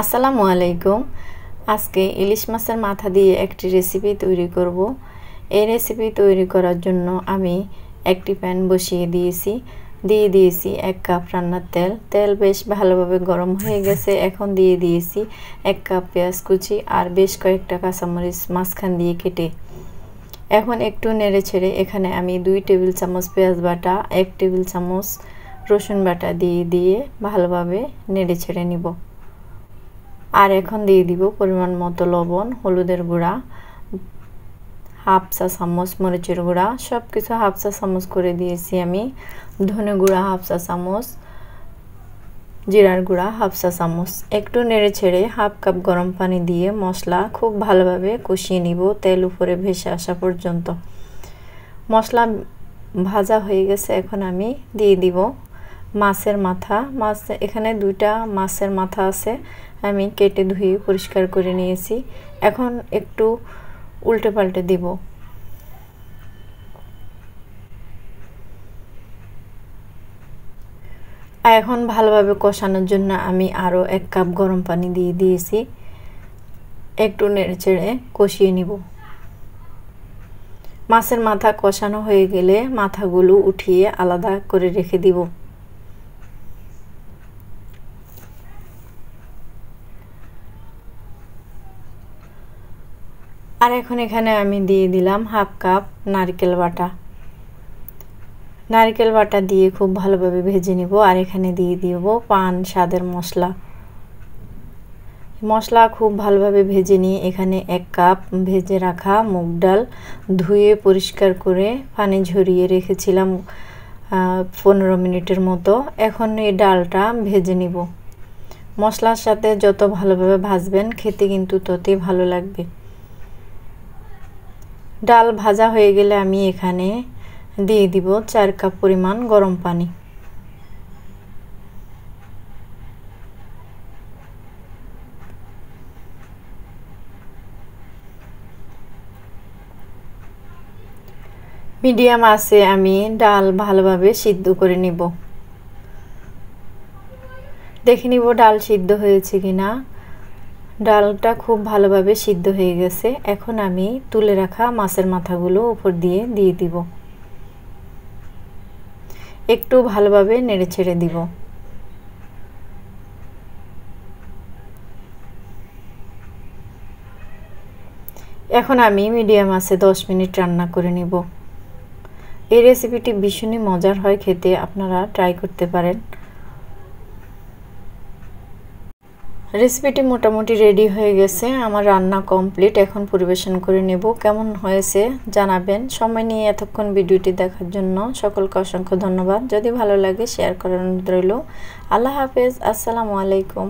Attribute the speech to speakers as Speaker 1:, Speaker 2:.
Speaker 1: আসসালামু আলাইকুম। আজকে ইলিশ মাছের মাথা দিয়ে একটি রেসিপি তৈরি করব। এই রেসিপি তৈরি করার জন্য আমি একটি প্যান বসিয়ে দিয়েছি 1 কাপ রান্নার তেল। তেল বেশ ভালোভাবে গরম হয়ে গেছে। এখন দিয়ে দিয়েছি 1 কাপ পেঁয়াজ কুচি আর বেশ কয়েকটা কাঁচামরিচ মাঝখান দিয়ে কেটে। এখন একটু নেড়ে ছেড়ে এখানে আমি 2 টেবিল চামচ পেঁয়াজ বাটা, 1 টেবিল চামচ রসুন বাটা দিয়ে ভালোভাবে নেড়ে ছেড়ে নিব। আর এখন দিয়ে দিব পরিমাণ মতো লবণ, হলুদের গুঁড়া, হাফ চা চামচ মরিচের গুঁড়া, সব কিছু হাফ চা চামচ করে দিয়েছি আমি। ধনে গুঁড়া হাফ চা চামচ, জিরার গুঁড়া হাফ চা চামচ। একটু নেড়ে ছেড়ে হাফ কাপ গরম পানি দিয়ে মশলা খুব ভালোভাবে কষিয়ে নিব তেল উপরে ভেসে আসা পর্যন্ত। মশলা ভাজা হয়ে গেছে। এখন আমি দিয়ে দিব মাছের মাথা। এখানে 2টা মাছের মাথা আছে, আমি কেটে ধুয়ে পরিষ্কার করে নিয়েছি। এখন একটু উল্টে পাল্টে দিব। এখন ভালোভাবে কষানোর জন্য আমি আরও 1 কাপ গরম পানি দিয়ে দিয়েছি। একটু নেড়েচেড়ে কষিয়ে নিব। মাছের মাথা কষানো হয়ে গেলে মাথাগুলো উঠিয়ে আলাদা করে রেখে দিব। আর এখন এখানে আমি দিয়ে দিলাম হাফ কাপ নারকেল বাটা। নারকেল বাটা দিয়ে খুব ভালোভাবে ভেজে নিব। আর এখানে দিয়ে দিব পান স্বাদের মশলা খুব ভালোভাবে ভেজে নিয়ে এখানে 1 কাপ ভেজে রাখা মুগ ডাল ধুয়ে পরিষ্কার করে পানি ঝরিয়ে রেখেছিলাম 15 মিনিটের মতো। এখন এই ডালটা ভেজে নিব। মশলার সাথে যত ভালোভাবে ভাজবেন খেতে কিন্তু ততই ভালো লাগবে। ডাল ভাজা হয়ে গেলে আমি এখানে দিয়ে দিব 4 কাপ পরিমাণ গরম পানি। মিডিয়াম আঁচে আমি ডাল ভালোভাবে সিদ্ধ করে নিব। দেখে নিব ডাল সিদ্ধ হয়েছে কিনা। ডালটা খুব ভালোভাবে সিদ্ধ হয়ে গেছে। এখন আমি তুলে রাখা মাছের মাথাগুলো উপর দিয়ে দিব। একটু ভালোভাবে নেড়ে ছেড়ে দিব। এখন আমি মিডিয়াম আঁচে 10 মিনিট রান্না করে নিব। এই রেসিপিটি ভীষণই মজার হয় খেতে, আপনারা ট্রাই করতে পারেন। রেসিপিটি মোটামুটি রেডি হয়ে গেছে। আমার রান্না কমপ্লিট। এখন পরিবেশন করে নেব। কেমন হয়েছে জানাবেন। সময় নিয়ে এতক্ষণ ভিডিওটি দেখার জন্য সকলকে অসংখ্য ধন্যবাদ। যদি ভালো লাগে শেয়ার করার অনুরোধ রইল। আল্লাহ হাফেজ। আসসালামু আলাইকুম।